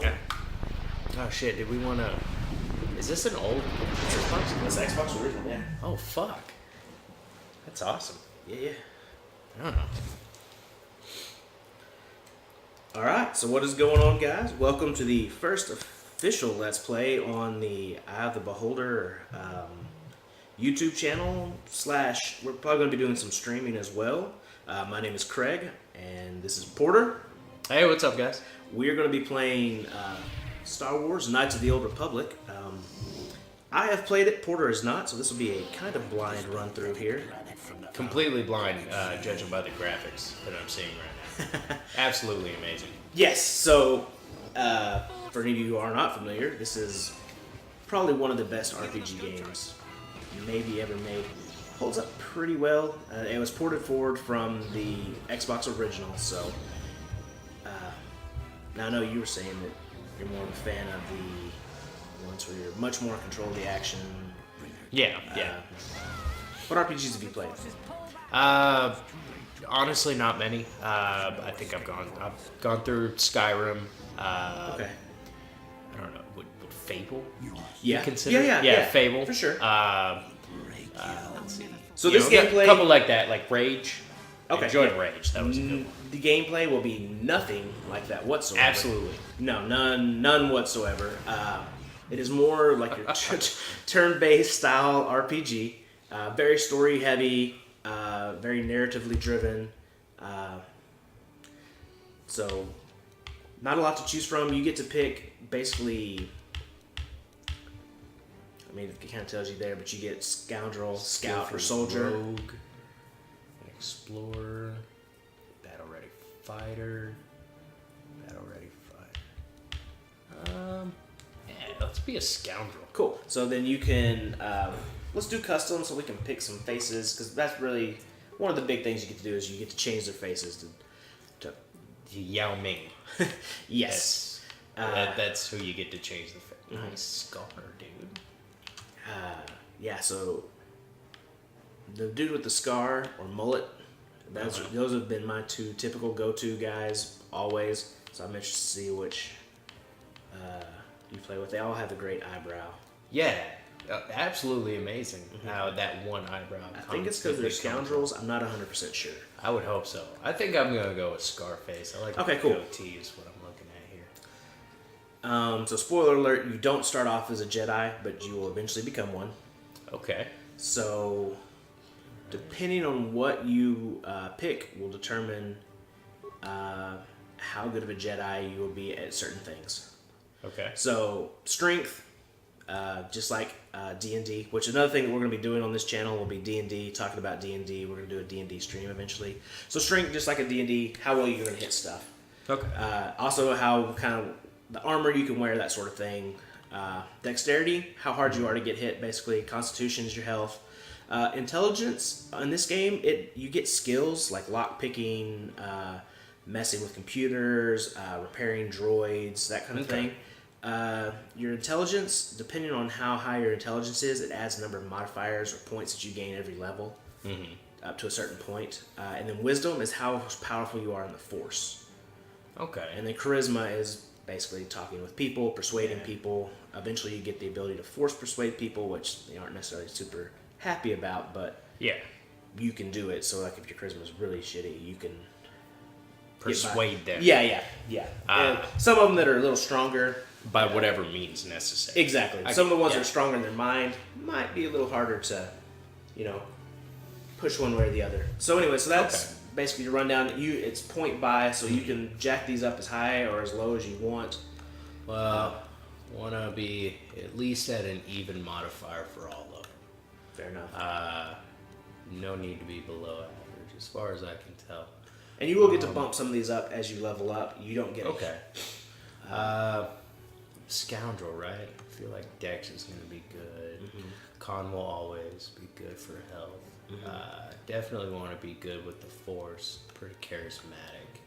Yeah. Oh shit! Did we want to? Is this an old Xbox? It's Xbox original, yeah. Oh fuck! That's awesome. Yeah. I don't know. All right. So what is going on, guys? Welcome to the first official Let's Play on the Eye of the Beholder YouTube channel / we're probably going to be doing some streaming as well. My name is Craig, and this is Porter. Hey, what's up, guys? We're going to be playing Star Wars Knights of the Old Republic. I have played it, Porter has not, so this will be a kind of blind run through here. Completely blind, judging by the graphics that I'm seeing right now. Absolutely amazing. Yes, so for any of you who are not familiar, this is probably one of the best RPG games maybe ever made. Holds up pretty well. It was ported forward from the Xbox original, so now I know you were saying that you're more of a fan of the ones where you're much more in control of the action. Yeah. What RPGs have you played? Honestly, not many. I think I've gone through Skyrim. Okay. I don't know. Would Fable? Yeah. Consider? Yeah. Fable For sure. Let's see. So this gameplay, a couple like that, like Rage. Okay. I enjoyed Rage. That was a good one. The gameplay will be nothing like that whatsoever. Absolutely. No, none whatsoever. It is more like your turn-based style RPG. Very story-heavy, very narratively driven. So, not a lot to choose from. You get to pick basically. I mean, it kind of tells you there, but you get Scoundrel, Scout, or Soldier. Rogue, Explorer, Battle-Ready Fighter, Battle-Ready Fighter. Yeah, let's be a Scoundrel. Cool. So then you can, let's do custom so we can pick some faces, because that's really one of the big things you get to do is you get to change their faces to Yao Ming. yes. That's who you get to change the face. Mm-hmm. Nice scar, dude. Yeah, so the dude with the scar or mullet, those have been my two typical go-to guys always. So I'm interested to see which you play with. They all have a great eyebrow. Yeah, absolutely amazing how that one eyebrow. I think it's because they're scoundrels. I'm not 100% sure. I would hope so. I think I'm going to go with Scarface. I like Okay, cool. goatee is what I'm looking at here. So spoiler alert, you don't start off as a Jedi, but you will eventually become one. Okay. So depending on what you pick will determine how good of a Jedi you will be at certain things. Okay. So strength, just like D&D, which another thing that we're going to be doing on this channel will be D&D, talking about D&D. We're going to do a D&D stream eventually. So strength, just like a D&D, how well you're going to hit stuff. Okay. Also how kind of the armor you can wear, that sort of thing. Dexterity, how hard you are to get hit, basically. Constitution is your health. Intelligence, in this game, you get skills like lockpicking, messing with computers, repairing droids, that kind of thing. Your intelligence, depending on how high your intelligence is, it adds a number of modifiers or points that you gain every level up to a certain point. And then wisdom is how powerful you are in the Force. Okay. And then charisma is basically talking with people, persuading people. Eventually you get the ability to force persuade people, which they aren't necessarily super happy about, but yeah, you can do it. So like if your charisma is really shitty, you can persuade them. Yeah. And some of them that are a little stronger. By whatever means necessary. Exactly. Some of the ones that are stronger in their mind might be a little harder to, push one way or the other. So anyway, so that's basically your rundown. It's point buy, so you can jack these up as high or as low as you want. Well, want to be at least at an even modifier for all of them. Fair enough. No need to be below average, as far as I can tell. And you will get to bump some of these up as you level up. You don't get Scoundrel, right? I feel like Dex is going to be good. Con will always be good for health. Definitely want to be good with the Force. Pretty charismatic.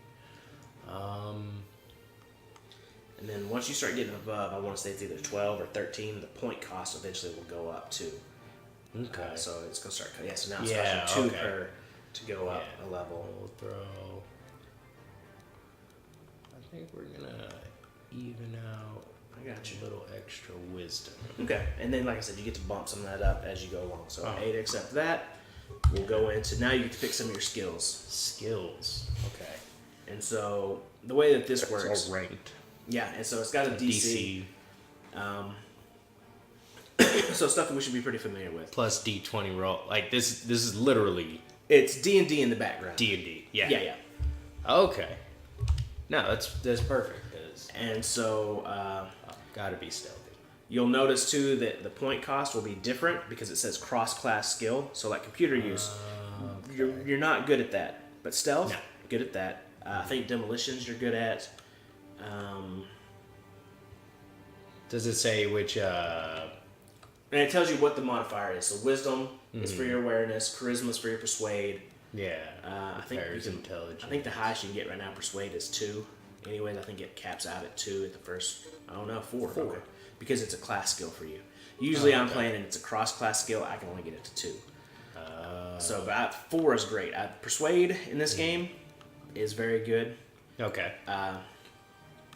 And then once you start getting above, I want to say it's either 12 or 13, the point cost eventually will go up too. Okay. So it's going to start, so now it's costing 2 per to go up a level. We'll throw. I think we're going to even out I got you. a little extra wisdom. Okay, and then like I said, you get to bump some of that up as you go along. So Oh. 8 to accept that. We'll go into now. You get to pick some of your skills. Skills. Okay. And so the way that this works, It's all ranked. yeah, and so it's got a DC. So stuff that we should be pretty familiar with. Plus D20 roll. Like this is literally It's D&D in the background. D&D. Yeah. Yeah. Okay. No, that's perfect. 'Cause, And so gotta be stealthy. you'll notice too that the point cost will be different because it says cross-class skill. So like computer use, you're not good at that, but stealth, No. good at that. I think demolitions you're good at. Does it say which? And it tells you what the modifier is. So wisdom is for your awareness, charisma is for your persuade. Yeah. I think you can, intelligence. I think the highest you can get right now, persuade, is 2. Anyways, I think it caps out at 2 at the first. I don't know, 4. Okay. Because it's a class skill for you. Usually I'm playing and it's a cross-class skill. I can only get it to 2. So, but 4 is great. Persuade in this game is very good. Okay.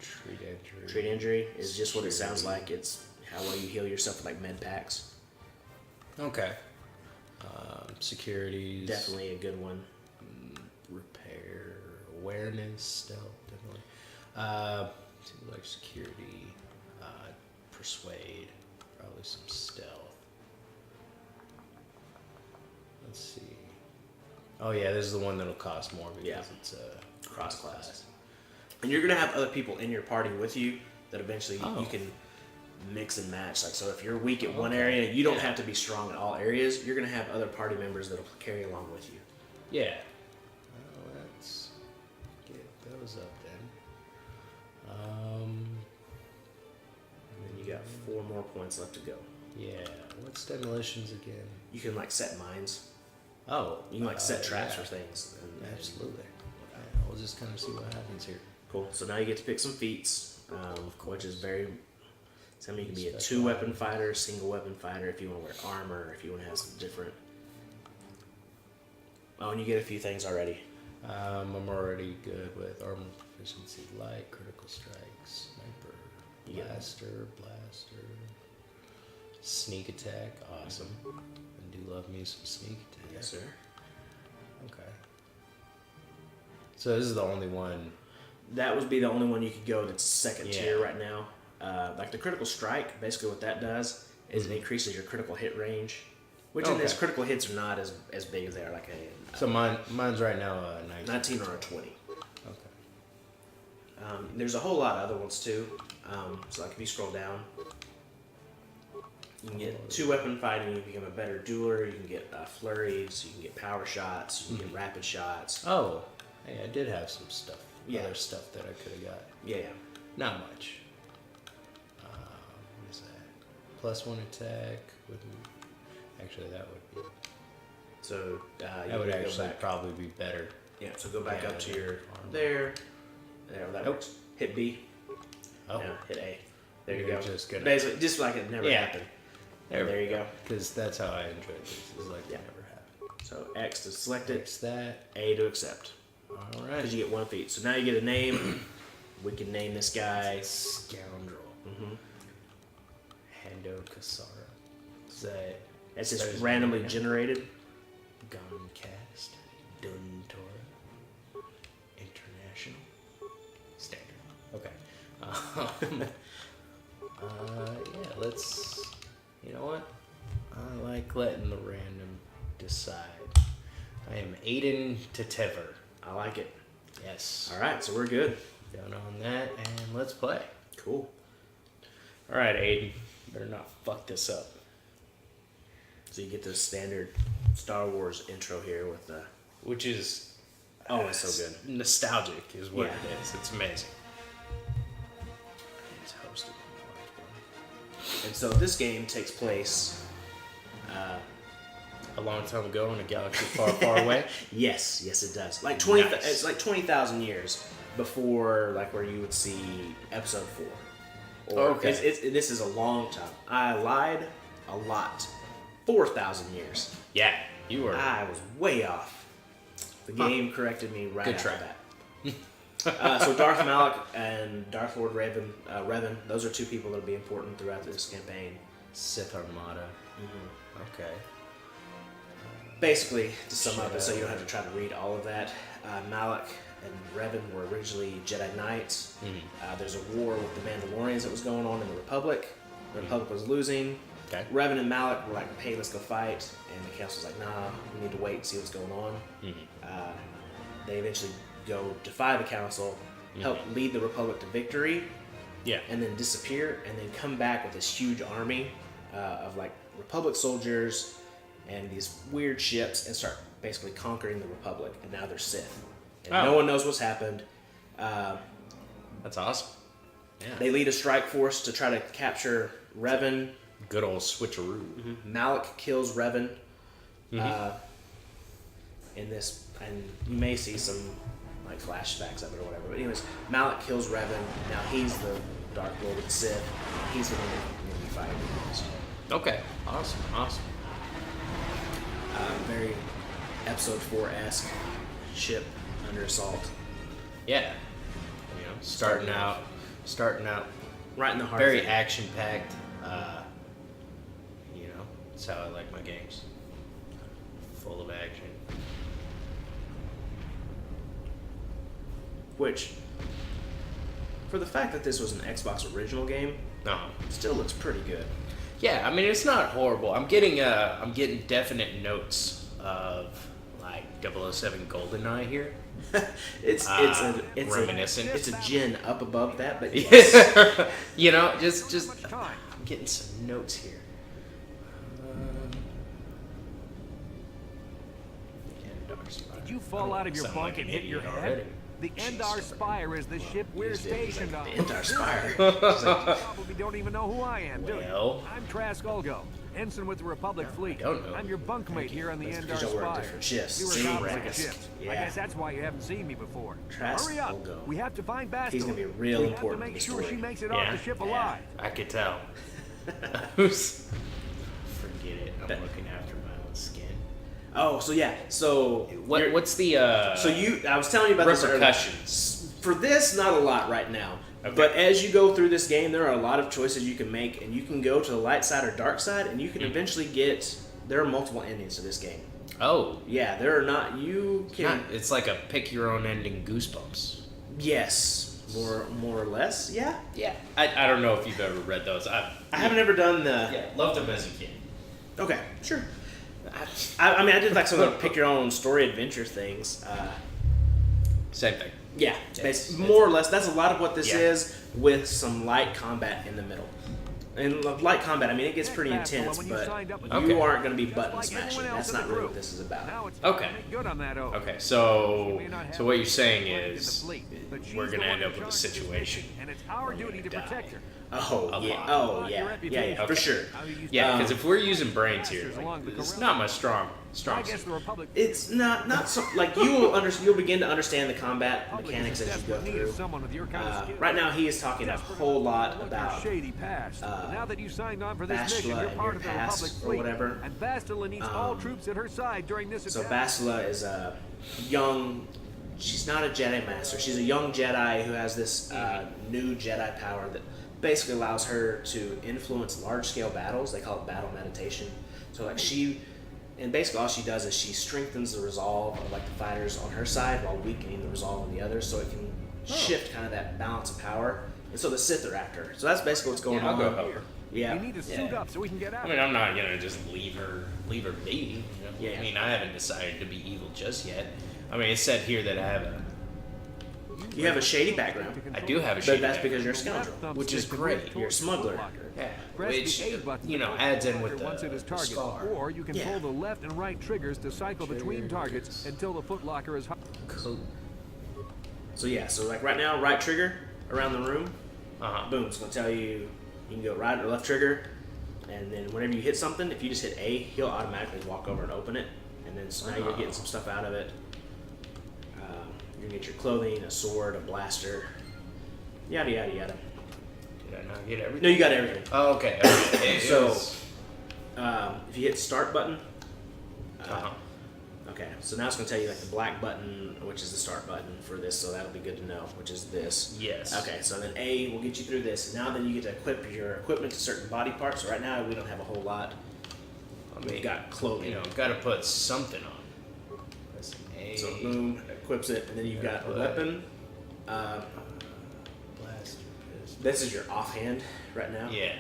Treat injury is just what it sounds like. It's how well you heal yourself with like med packs. Okay. Securities. Definitely a good one. Repair. Awareness. Stealth. Definitely. Seems like security. Persuade. Probably some stealth. Let's see. Oh yeah, this is the one that'll cost more because it's a Cross-class. And you're gonna have other people in your party with you that eventually you can mix and match. Like, so if you're weak at one area, you don't have to be strong in all areas. You're gonna have other party members that'll carry along with you. Yeah. Well, let's get those up then. And then you got 4 more points left to go. Yeah. What's demolitions again? You can like set mines. Oh, You can like set traps yeah. for things. And Absolutely. We'll just kind of see what happens here. Cool. So now you get to pick some feats, which is very. So you can be a 2-weapon fighter, single weapon fighter, if you want to wear armor, if you want to have some different. Oh, and you get a few things already. I'm already good with armor proficiency, light, critical strike, sniper, blaster, sneak attack. Awesome. I do love me some sneak attack. Yes, sir. Okay. So this is the only one. That would be the only one you could go that's second tier right now. Like the critical strike, basically what that does is it increases your critical hit range. Which in this, critical hits are not as big as they are like a... So mine's right now 19 or a 20. Okay. There's a whole lot of other ones too. So like if you scroll down, you can get 2-weapon fighting, you become a better dueler, you can get flurries, you can get power shots, you can get rapid shots. Oh, hey, I did have some stuff. Yeah. Other stuff that I could have got. Yeah. Not much. What is that? +1 attack with... Actually, that would be... So that would actually probably be better. Yeah, so go back up to your... There, that works. Hit B. Oh. No, hit A. There you You're go. just gonna... Basically, just like it never happened. There you go. Because that's how I enjoy this. Is like it never happened. So X to select it. X that. A to accept. All right. Because you get 1 feat. So now you get a name. We can name this guy Scoundrel. Hendo Kasara. Is that... It's just randomly generated. Guncast. Duntora. International. Standard. Okay. Yeah, let's... You know what? I like letting the random decide. I am Aiden Tetever. I like it. Yes. All right, so we're good. Down on that, and let's play. Cool. All right, Aiden. Better not fuck this up. So you get the standard Star Wars intro here with the... Which is... Oh, it's so good. Nostalgic is what Yeah. it is. It's amazing. It's hosted. And so this game takes place... A long time ago in a galaxy far, far away. Yes, it does. Like 20. Nice. It's like 20,000 years before, like where you would see Episode 4. Or Okay. This is a long time. I lied a lot. 4,000 years. Yeah, you were. I was way off. The game corrected me right Good after try. that. So Darth Malak and Darth Lord Revan, those are two people that'll be important throughout this campaign. Sith Armada. Okay. Basically, to sum up, so you don't have to try to read all of that, Malak and Revan were originally Jedi Knights. There's a war with the Mandalorians that was going on in the Republic. The Republic was losing. Okay. Revan and Malak were like, hey, let's go fight. And the council's like, nah, we need to wait and see what's going on. They eventually go defy the council, help lead the Republic to victory, and then disappear, and then come back with this huge army of like Republic soldiers and these weird ships and start basically conquering the Republic. And now they're Sith. And no one knows what's happened. That's awesome. Yeah. They lead a strike force to try to capture Revan. Good old switcheroo. Malak kills Revan in this, and you may see some like flashbacks of it or whatever. But anyways, Malak kills Revan. Now he's the Dark Lord of the Sith. He's the one that will be fighting against. Okay. Awesome. Very Episode 4-esque ship under assault. Yeah. You know, starting out right in the heart. very action packed. You know, that's how I like my games. Full of action. Which, for the fact that this was an Xbox original game, still looks pretty good. Yeah, I mean it's not horrible. I'm getting definite notes of like 007 GoldenEye here. it's reminiscent. It's a gen up above that, but yes. You know, just I'm getting some notes here. Did you fall out of your bunk and hit your head? The Endar Spire is the ship we're stationed on. The Endar Spire. You probably don't even know who I am, do you? I'm Trask Ulgo, ensign with the Republic Fleet. don't know. I'm your bunkmate here on the Endar Because y'all work Spire. different shifts. We were conflict ships. Yeah. I guess that's why you haven't seen me before. Trask Hurry up. Ulgo. We have to find Bastila. He's gonna be real we important have to in make the sure story. she makes it off the ship alive. I could tell. Forget it. I'm looking after my own skin. Oh, so yeah. So what's the I was telling you about this earlier. repercussions? For this, not a lot right now. Okay. But as you go through this game, there are a lot of choices you can make, and you can go to the light side or dark side, and you can eventually get. There are multiple endings to this game. Oh. Yeah, there are not. You can. It's like a pick your own ending Goosebumps. Yes, more or less. Yeah. Yeah. I don't know if you've ever read those. I haven't ever done the. Yeah, loved them as a kid. Okay, sure. I mean, I did like some of the pick your own story adventure things. Same thing. Yeah, Yes. more or less. That's a lot of what this Yeah. is, with some light combat in the middle. And light combat, I mean, it gets pretty intense, but you aren't going to be button smashing. That's not really what this is about. Okay. Good on that oath. Okay, so what you're saying is we're gonna end up with a situation. And it's our duty to protect her. Oh yeah, for sure. Yeah, because if we're using brains here, like, it's not my strong I guess suit. the Republic. It's not so like you'll begin to understand the combat mechanics as you go through. Someone with your kind of skill. Right now, he is talking a whole lot about shady past. Now that you signed on for this Bastila mission, you're and part your of the past Republic or fleet. whatever. And Bastila needs all troops at her side during this So attack. Bastila is a young. She's not a Jedi Master. She's a young Jedi who has this new Jedi power that basically allows her to influence large-scale battles. They call it battle meditation. So like and basically all she does is she strengthens the resolve of like the fighters on her side while weakening the resolve on the others, so it can shift kind of that balance of power. And so the Sith are after her. So that's basically what's going I'll on. go help her. Yeah. You need to suit up so we can get out. I mean, I'm not gonna just leave her be. You know? Yeah. I mean, I haven't decided to be evil just yet. I mean, it said here that I have You have a shady background, I do have a but shady that's background, because you're a scoundrel. which is great. You're a smuggler. Yeah, Press which the A button you know to adds in target with once it is the targeted, scar. or you can Yeah. pull the left and right triggers to cycle between targets until the footlocker is. Cool. So yeah, so like right now, right trigger around the room, Uh-huh. boom, it's gonna tell you you can go right or left trigger, and then whenever you hit something, if you just hit A, he'll automatically walk over and open it, and then so now you're getting some stuff out of it. You're gonna get your clothing, a sword, a blaster, yada yada yada. Did I not get everything? No, you got everything. Oh, okay. It So, was- if you hit start button, uh-huh. okay, Okay, so now it's going to tell you like the black button, which is the start button for this, so that'll be good to know, which is this. Yes. Okay, so then A will get you through this. Now then you get to equip your equipment to certain body parts. So right now we don't have a whole lot. We've got clothing. Got to put something on. Press A. So boom, equips it, and then you've got a weapon. Blaster. This is your offhand right now. Yeah.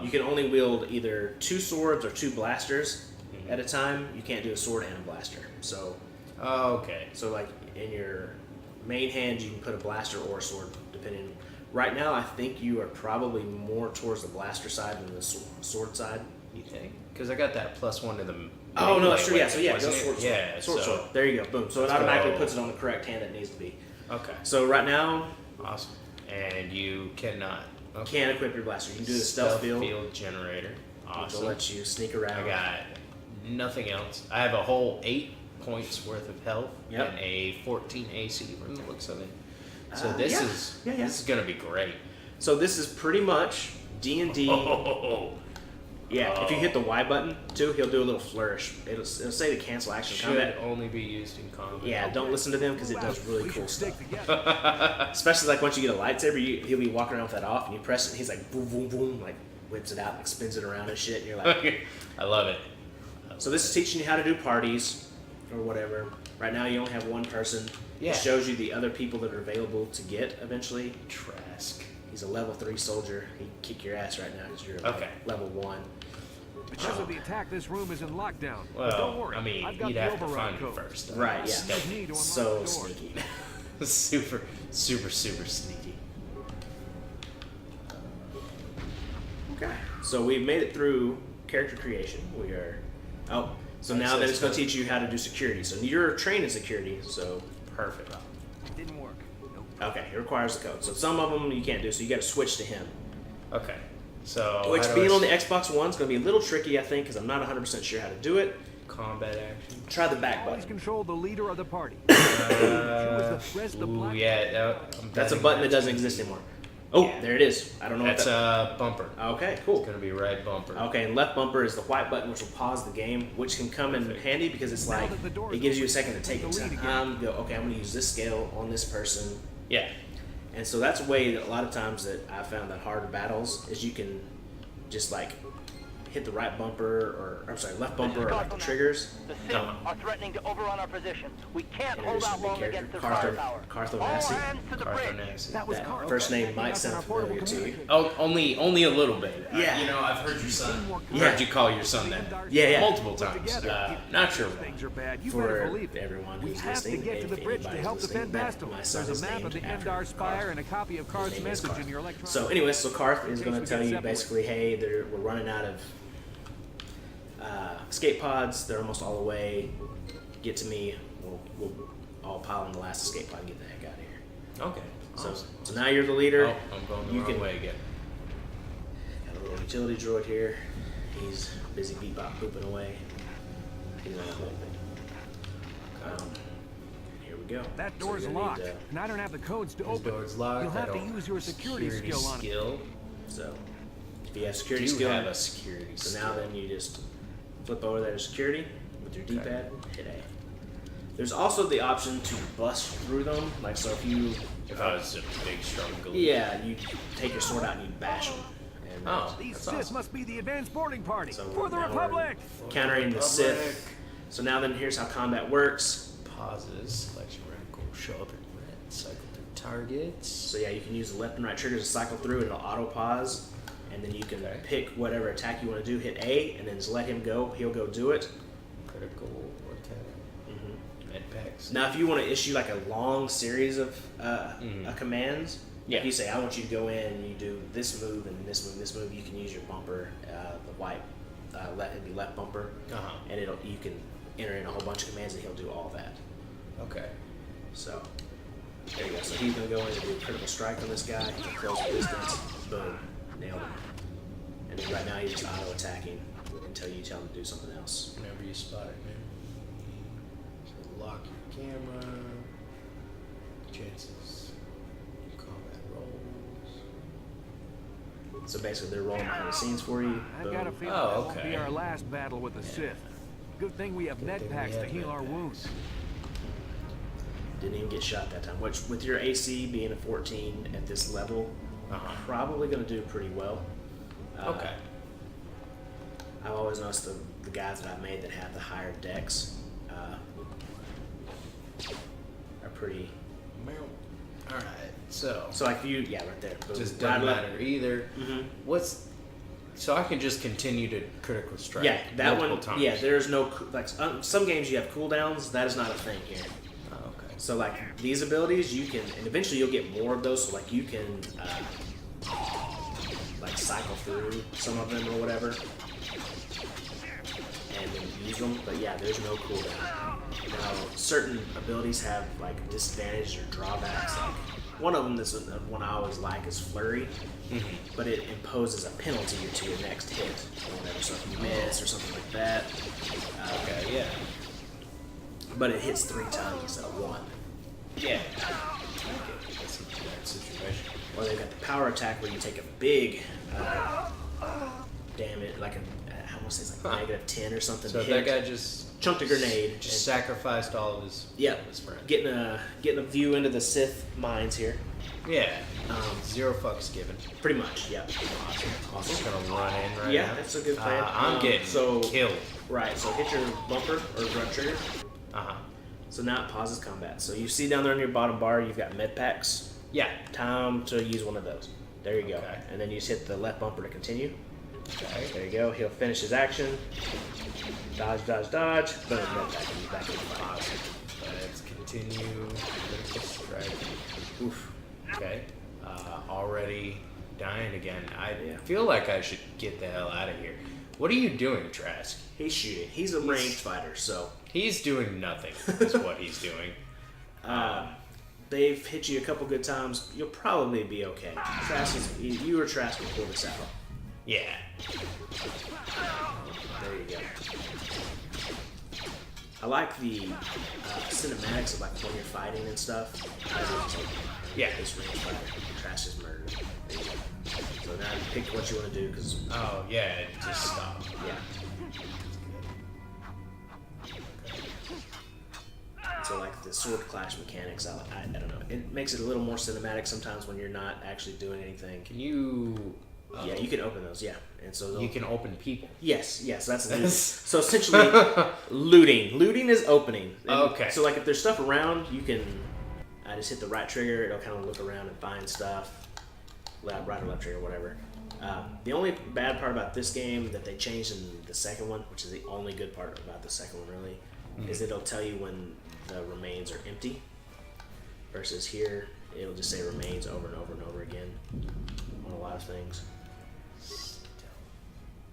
You can only wield either 2 swords or 2 blasters at a time. You can't do a sword and a blaster. So, Okay. so like in your main hand, you can put a blaster or a sword, depending. Right now, I think you are probably more towards the blaster side than the sword side. You think? Because I got that +1 to the. Oh no, that's true. Yeah, so yeah, go wasn't it? sword, sword. Yeah, sword, so- sword. There you go. Boom. So it Let's automatically go. puts it on the correct hand it needs to be. Okay. So right now, Awesome. And you cannot. you can't equip your blaster. You can do the stealth field, generator. which Awesome. will let you sneak around. I got nothing else. I have a whole 8 points worth of health Yep. and a 14 AC from the looks of it. So Yeah. this is gonna be great. So this is pretty much D&D. Yeah, if you hit the Y button too, he'll do a little flourish. It'll say to cancel action Should combat. only be used in combat. Yeah, don't listen to them because it does really We cool should stuff. stick together. Especially like once you get a lightsaber, he'll be walking around with that off, and you press it, and he's like boom, boom, boom, like whips it out, like spins it around and shit. And you're like, I love it. so this is teaching you how to do parties or whatever. Right now, you only have one person. Yeah. It shows you the other people that are available to get eventually. Trask. He's a level 3 soldier. He'd kick your ass right now because you're Okay. level 1. Because of the attack, this room is in lockdown. Well, but don't worry, I mean, I've got you'd the have to override find me code. first. Right, yeah. Use me to unlock So the door. sneaky. super, super, super sneaky. Okay. So we've made it through character creation. We are. Oh, so now then it's going to teach you how to do security. So you're trained in security, so Perfect. It didn't work. Nope. okay, it requires the code. So some of them you can't do, so you got to switch to him. Okay. So Which how do being I on the Xbox One is going to be a little tricky, I think, because I'm not 100% sure how to do it. combat action. Try the back Always button. control the leader of the party. Choose the rest of Ooh, black. yeah. That's a button that doesn't exist anymore. Oh, Yeah. there it is. I don't know That's what that. bumper. Okay, cool. It's gonna be right bumper. Okay, and left bumper is the white button, which will pause the game, which can come in handy because it's Now like that the door it is gives you a open, second to take take your the lead time. Go, okay, I'm going to use this scale on this person, Yeah. and so that's a way that a lot of times that I found that harder battles is you can just like hit the right bumper or I'm sorry, left bumper or like the triggers. The Sith are threatening to overrun our position. We can't hold Introduce out a big long character, against their firepower. Cartho All Nassi. hands to the Arthur bridge. Nassi. That was That Carl. first name might That's on sound our portable familiar to you. communicator. Oh, only a little bit. Yeah. I've heard your son. Yeah. Heard you call your son that. Yeah, yeah. Multiple times. Together. Not sure Things why. are bad. You better For believe it. everyone We who's have to listening, get to the if bridge to anybody's help listening, defend that Bastel. my son There's a is map of the named after Endar Spire Carth. and a copy of His Carth's name is message Carth. in your electronic. So anyway, so Carth is In going case to we tell get you separated. basically, hey, we're running out of escape pods. They're almost all the way. Get to me. We'll all pile in the last escape pod and get the heck out of here. Okay. So, Awesome. so now you're the leader. Oh, I'm going the You wrong can- way again. Got a little utility droid here. He's busy bebop pooping away. He's not moving. Here we go. That So door's you're gonna locked, need, and I don't have the codes to This open. door's locked. You'll have I to don't use your security skill on it. skill. so if you have Do security you skill, have a security so skill? now then you just flip over there to security with your D-pad, hit A. There's also the option to bust through them, like so if you, If I was a big strong ghoul. yeah, you take your sword out and you bash them. And Oh. These That's Sith awesome. must be the advanced boarding party So for the now we're Republic. countering the Republic. Sith. So now then here's how combat works. Pauses. Selection reticle. Show up in red. Cycle through targets. So yeah, you can use the left and right triggers to cycle through and it'll auto pause. And then you can Okay. pick whatever attack you want to do, hit A, and then just let him go. He'll go do it. Critical attack. Med packs. Now, if you want to issue like a long series of commands, Yeah. if you say, I want you to go in and you do this move and this move and this move, you can use your bumper, the white, it'd be left bumper, Uh-huh. and you can enter in a whole bunch of commands and he'll do all that. Okay. So, there you go. So he's going to go in and do a critical strike on this guy, close distance, boom, nailed him. And then right now he's just auto-attacking until you tell him to do something else. Whenever you spot it, man. So lock your camera. Chances. Combat rolls. So basically they're rolling behind the scenes for you. I've got a Boom. feeling Oh, that won't okay. be our last battle with the Sith. Good thing we have med packs to heal our wounds. Didn't even get shot that time. Which, with your AC being a 14 at this level, probably going to do pretty well. Okay. I've always noticed the guys that I've made that have the higher decks are pretty. All right. So like you, yeah, right there. Boom. just doesn't Right matter either. What's so I can just continue to critical strike. Yeah, that multiple one. times. Yeah, there's no like some games you have cooldowns. That is not a thing here. Oh, okay. So like these abilities, you can, and eventually you'll get more of those. So like you can like cycle through some of them or whatever, and then use them. But yeah, there's no cooldown. Now certain abilities have like disadvantages or drawbacks. Like one of them, this one I always like, is Flurry, but it imposes a penalty to your next hit or whatever. So if you miss or something like that. Okay. Yeah. But it hits 3 times instead of 1. Yeah. Okay. That's a bad situation. Or they've got the power attack where you take a big damage, like I want to say it's like -10 or something. So to that hit. guy just chunked a grenade. just sacrificed all of his his friends. Getting a view into the Sith minds here. Yeah. Zero fucks given. Pretty much, yeah. I'm just gonna run in right Yeah, now. that's a good plan. I'm getting killed. Right, so hit your bumper or grub trigger. So now it pauses combat. So you see down there on your bottom bar, you've got med packs. Yeah. Time to use one of those. There you go. Okay. And then you just hit the left bumper to continue. Okay. There you go. He'll finish his action. Dodge, dodge, dodge. Boom, med pack. And he's back in the fight. Let's continue. Critical strike. Oof. Okay. Already dying again. I Yeah. feel like I should get the hell out of here. What are you doing, Trask? He's shooting. He's a ranged fighter, so He's doing nothing. Is what he's doing. they've hit you a couple good times. You'll probably be okay. Trask is, you or Trask will pull this out. Yeah. There you go. I like the cinematics of like when you're fighting and stuff. Yeah. This range fighter. Trask is murdered. There you go. So now you pick what you want to do because Oh yeah. It just stopped. yeah. So like the sword clash mechanics, I don't know. It makes it a little more cinematic sometimes when you're not actually doing anything. Can you? Yeah, you can open those. Yeah, and so You can open people. Yes, that's looting. So essentially, looting. Looting is opening. And Okay. So like if there's stuff around, you can just hit the right trigger. It'll kind of look around and find stuff. Right or left trigger, whatever. The only bad part about this game that they changed in the second one, which is the only good part about the second one really, is it'll tell you when the remains are empty. Versus here, it'll just say remains over and over and over again on a lot of things.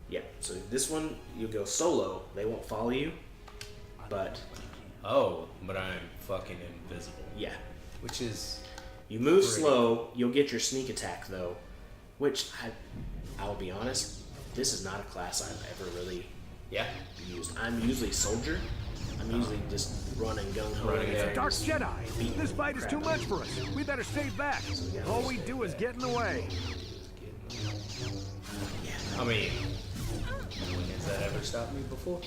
Yeah, so this one, you go solo, they won't follow you, but Oh, but I'm fucking invisible. yeah. Which is You move Pretty. slow, you'll get your sneak attack though, which I will be honest, this is not a class I've ever really yeah. used. I'm usually soldier. I'm usually just running gung-ho. Running in there. at Dark Just Jedi! beating This the fight is crap too out much of for us. We better stay back. All we do is get in the way. I mean, has that ever stopped me before?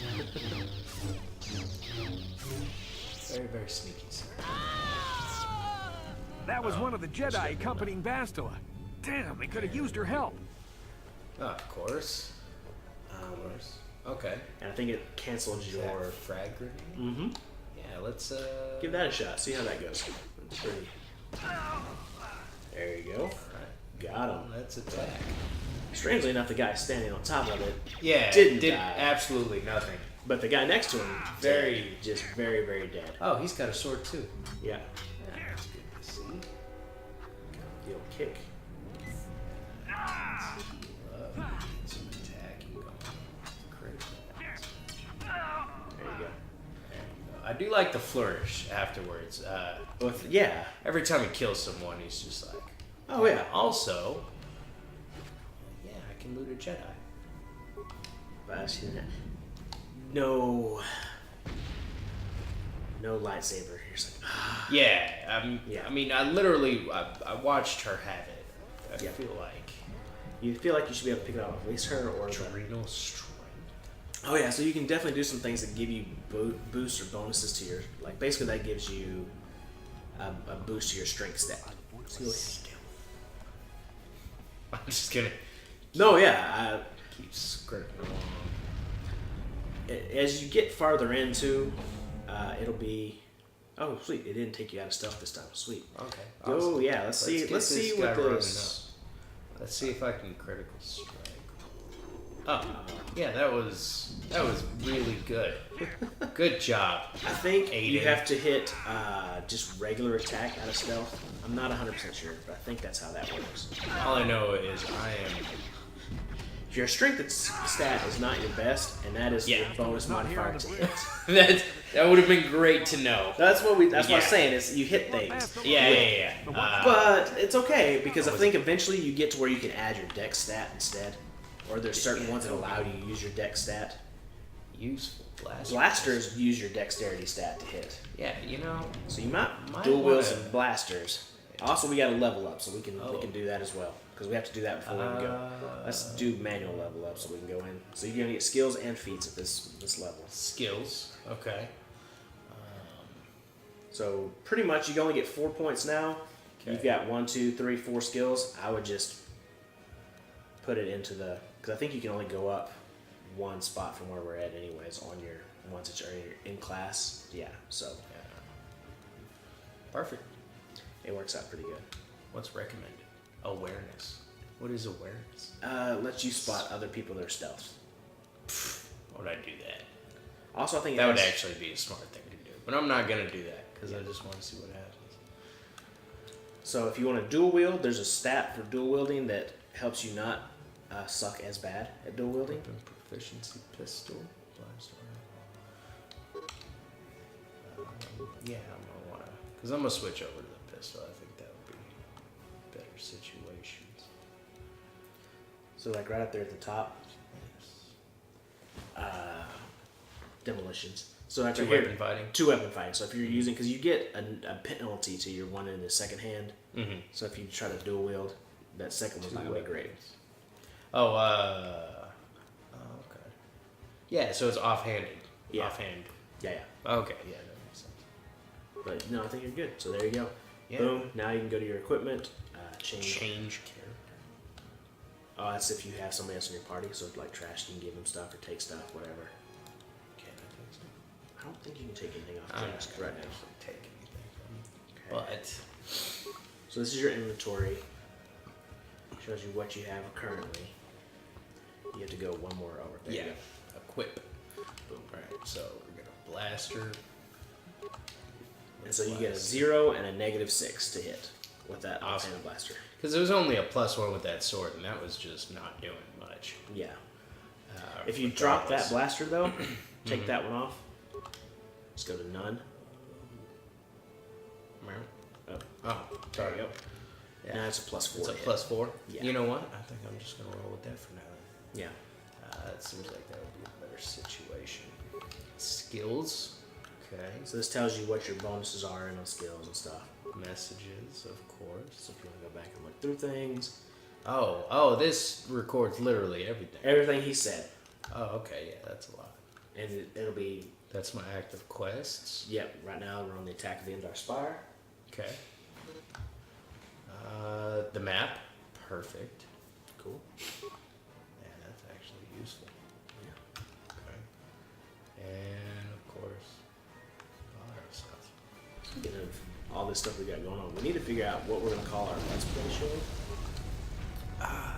Very, very sneaky, sir. That was one of the Jedi accompanying Bastila. Damn, they could have used her help. Oh, of course. Of course. Okay. And I think it cancels Is your... that frag grenade? Mm-hmm. Yeah, let's Give that a shot. See how that goes. It's pretty... There you go. Got him. Let's attack. Strangely enough, the guy standing on top of it Yeah, didn't did die. absolutely nothing. But the guy next to him, just very, very dead. Oh, he's got a sword too. Yeah. Yeah, that's good to see. The old kick. Some attacking going on. Critical. There you go. I do like the flourish afterwards. Yeah. Every time he kills someone, he's just like, Oh, yeah. Also, yeah, I can loot a Jedi. No lightsaber. You're just like, Yeah, Yeah. I mean, I watched her have it. I Yeah. feel like you feel like you should be able to pick it up at least her or the... adrenal strength. Oh yeah, so you can definitely do some things that give you boosts or bonuses to your, like basically that gives you a boost to your strength stat. I'm just gonna No, yeah. keep skirting along. As you get farther into, it'll be. Oh, sweet! It didn't take you out of stealth this time. Sweet. Okay. Oh awesome. yeah, let's see. get Let's this see guy what running this. up. Let's see if I can critical strike. Oh, yeah, that was really good. Good job. I think you Aiden. have to hit just regular attack out of stealth. I'm not 100% sure, but I think that's how that works. All I know is I am. If your strength stat is not your best, and that is Yeah. the bonus Not here on modifier the to bridge. hit. that would have been great to know. That's what we. That's what I'm Yeah. saying is you hit things. Yeah. But it's okay because I think eventually you get to where you can add your dex stat instead, or there's certain ones that allow you to use your dex stat. Useful blasters. Blasters use your dexterity stat to hit, Yeah, so you might Might dual wields wanna- and blasters. Also, we got to level up, so we can do that as well because we have to do that before we can go. Let's do manual level up so we can go in. So you're gonna get skills and feats at this level. skills. Okay. So pretty much you only get 4 points now. Okay. You've got 1, 2, 3, 4 skills. I would just put it into the because I think you can only go up one spot from where we're at anyways on your ones that are in class. Yeah, so Perfect. it works out pretty good. What's recommended? Awareness. What is awareness? Lets you spot other people that are stealth. Why would I do that? Also, I think That would has- actually be a smart thing to do. But I'm not gonna do that because I just want to see what happens. So if you want to dual wield, there's a stat for dual wielding that helps you not suck as bad at dual wielding. Weapon proficiency pistol. Blaster. Yeah, I'm gonna wanna because I'm gonna switch over to the pistol. I think that would be better situations. So like right up there at the top, Yes. demolitions. So after Two here, weapon fighting. 2 weapon fighting. So if you're using, because you get a penalty to your one in the second hand. Mm-hmm. So if you try to dual wield, that second one's not gonna be great. Oh, okay. Yeah, so it's offhanded. Yeah. Offhand. Yeah, yeah. Okay, yeah, that makes sense. But no, I think you're good. So there you go. Yeah. Boom. Now you can go to your equipment. Change. character. Oh, that's if you have somebody else in your party. So like trash, you can give them stuff or take stuff, whatever. Can I take some? I don't think you can take anything off I'm trash not right gonna now. actually take anything from Okay. But So this is your inventory. Shows you what you have currently. You have to go one more over. There you yeah, go. equip. Boom. All right, so we're gonna blaster. And so you get a 0 and a -6 to hit with that Awesome. offhand blaster. Because there was only a +1 with that sword, and that was just not doing much. Yeah. If you drop that regardless. blaster though, take that one off. Just go to none. Oh, Oh, there you go. Yeah. Now it's a +4. It's a to hit. +4. Yeah. You know what? I think I'm just gonna roll with that for now. Yeah. It seems like that would be a better situation. Skills. Okay. So this tells you what your bonuses are and on skills and stuff. Messages, of course. So if you want to go back and look through things, Oh, this records literally everything. everything he said, Oh, okay, yeah, that's a lot. and it'll be. That's my active quests. Yep. Right now we're on the attack of the Endar Spire. Okay. The map, perfect. Cool. Yeah, that's actually useful. Yeah. Okay. And of course, all that stuff. Speaking of all this stuff we got going on, we need to figure out what we're gonna call our Let's Play show.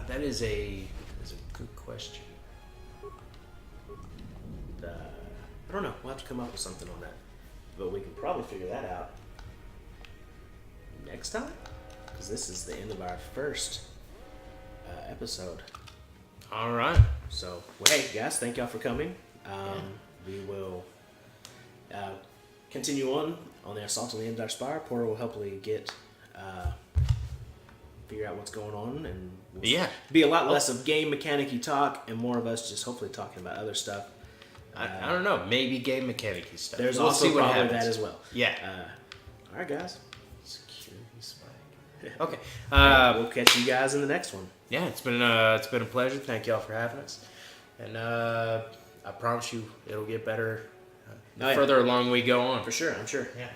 That is a good question. I don't know. We'll have to come up with something on that, but we can probably figure that out next time, because this is the end of our first episode. All right. So, well, hey guys, thank y'all for coming. We will continue on the assault on the Endar Spire. Porter will hopefully get figure out what's going on, and we'll Yeah. be a lot less of game mechanic-y talk and more of us just hopefully talking about other stuff. I don't know. Maybe game mechanic-y stuff. There's We'll also see what probably happens. that as well. Yeah. All right, guys. Security swag. Okay. We'll catch you guys in the next one. Yeah, it's been a pleasure. Thank y'all for having us. And I promise you, it'll get better Oh, yeah. further along we go on. For sure, I'm sure. Yeah.